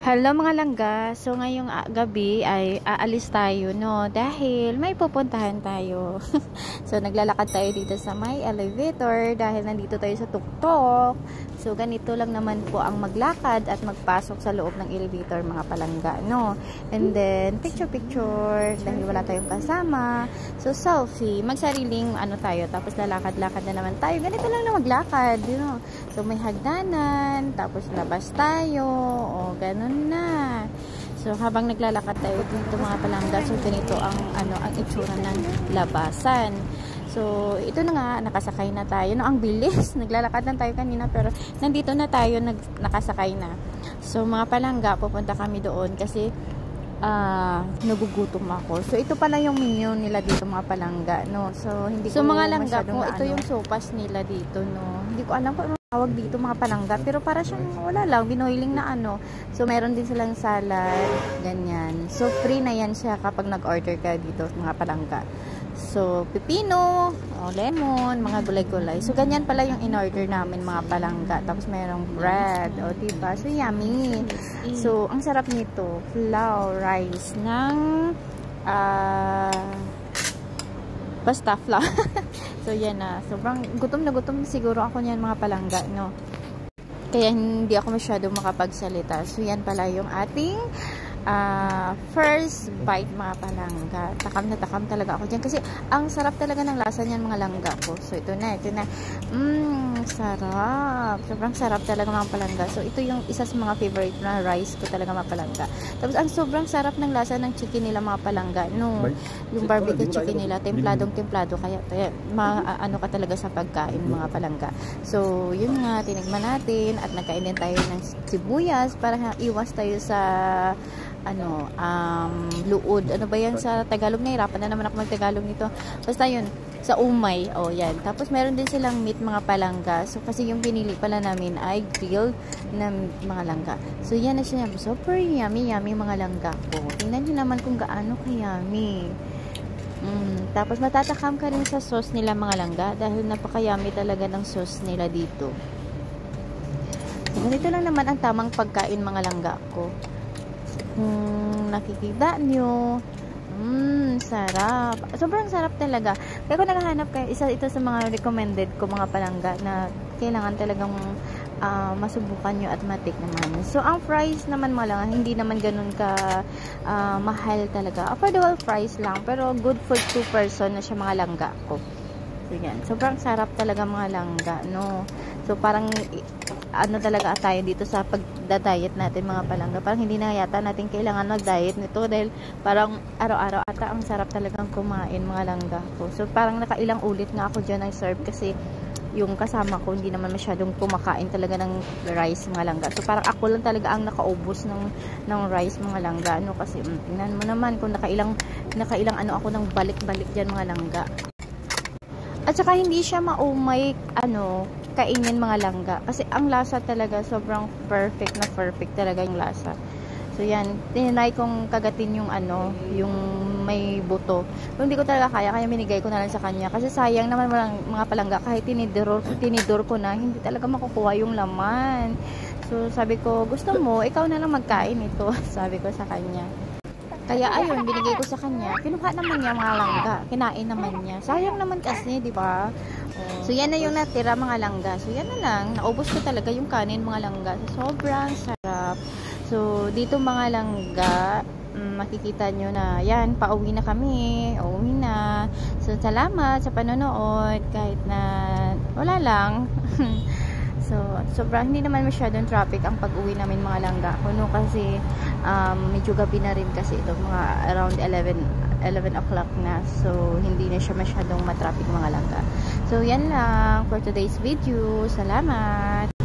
Hello mga langga. So ngayong gabi ay aalis tayo no dahil may pupuntahan tayo. So naglalakad tayo dito sa may elevator dahil nandito tayo sa tuktok. So ganito lang naman po ang maglakad at magpasok sa loob ng elevator mga palangga no. And then picture dahil wala tayong kasama. So selfie, magsariling ano tayo tapos lalakad-lakad na naman tayo. Ganito lang na maglakad, you know. So may hagdanan, tapos labas tayo. O ganun na. So habang naglalakad tayo dito mga palangga, so ganito ang ang itsura ng labasan. So ito na nga, nakasakay na tayo. No, ang bilis. Naglalakad lang tayo kanina pero nandito na tayo, nakasakay na. So mga palangga, pupunta kami doon kasi nagugutom ako. So ito pala yung menu nila dito mga palangga, no. So hindi ko mga langga ko, ito yung sopas nila dito, no. Hindi ko alam kung tawag dito mga palangga, pero para siyang wala lang, binoiling na ano. So meron din silang salad, ganyan. So free na yan siya kapag nag-order ka dito mga palangga. So pipino, lemon, mga gulay-gulay. So ganyan pala yung in-order namin mga palangga. Tapos merong bread, diba? So yummy. So ang sarap nito, flour rice ng basta flour. So yan na, sobrang gutom na gutom siguro ako niyan mga palangga, no. Kaya hindi ako masyadong makapagsalita. So yan pala yung ating first bite mga palangga. Takam na takam talaga ako dyan kasi ang sarap talaga ng lasa niyan mga langga ko. So ito na. Sarap. Sobrang sarap talaga mga palangga. So ito yung isa sa mga favorite na rice ko talaga mga palangga. Tapos ang sobrang sarap ng lasa ng chicken nila mga palangga. No, yung barbecue chicken nila, templadong templado. Kaya ano ka talaga sa pagkain mga palangga. So yun nga, tinigman natin at nagkain din tayo ng sibuyas para iwas tayo sa luod. Ano ba yan sa Tagalog? Nahirapan na naman ako mag-Tagalog nito. Basta yun, sa umay. O, yan. Tapos, meron din silang meat mga palangga. So, kasi yung pinili pala namin ay grilled na mga langga. So, yan na siya. Super yummy mga langga ko. Tingnan nyo naman kung gaano ka-yummy. Tapos, matatakam ka rin sa sauce nila mga langga dahil napaka-yummy talaga ng sauce nila dito. So, ganito lang naman ang tamang pagkain mga langga ko. Nakikita nyo, sarap, sobrang sarap talaga. Kaya kung naghahanap kayo, isa ito sa mga recommended ko mga palangga na kailangan talagang masubukan nyo at matik naman. So ang fries naman mga langga, hindi naman ganun ka mahal talaga, affordable price lang, pero good for 2 person na siya mga langga ko. So yan, sobrang sarap talaga mga langga, no. So parang talaga tayo dito sa pagda-diet natin mga palangga. Parang hindi na yata natin kailangan mag-diet nito dahil parang araw-araw ata ang sarap talagang kumain mga langga ko. So parang nakailang ulit nga ako dyan serve kasi yung kasama ko hindi naman masyadong kumakain talaga ng rice mga langga. So parang ako lang talaga ang nakaubos ng rice mga langga, no, kasi tingnan mo naman kung nakailang ako ng balik-balik dyan mga langga. At saka hindi siya maumay kainin mga langga kasi ang lasa talaga sobrang perfect talaga yung lasa. So yan, tinry kong kagatin yung yung may buto. Kung hindi ko talaga kaya binigay ko na lang sa kanya kasi sayang naman mga palangga, kahit tinidor ko na hindi talaga makukuha yung laman. So sabi ko, gusto mo ikaw na lang magkain ito. Sabi ko sa kanya. Kaya ayun, binigay ko sa kanya. Kinuha naman niya mga langga. Kinain naman niya. Sayang naman kasi, di ba? So yan na yung natira mga langga. So yan na lang. Naubos ko talaga yung kanin mga langga. Sobrang sarap. So dito mga langga, makikita nyo na yan, pauwi na kami. Uuwi na. So salamat sa panonood. Kahit na wala lang. So, sobrang hindi naman masyadong traffic ang pag-uwi namin mga langga ko, no, kasi medyo gabi na rin kasi ito, mga around 11 o'clock na. So, hindi na siya masyadong matraffic mga langga. So, yan lang for today's video. Salamat!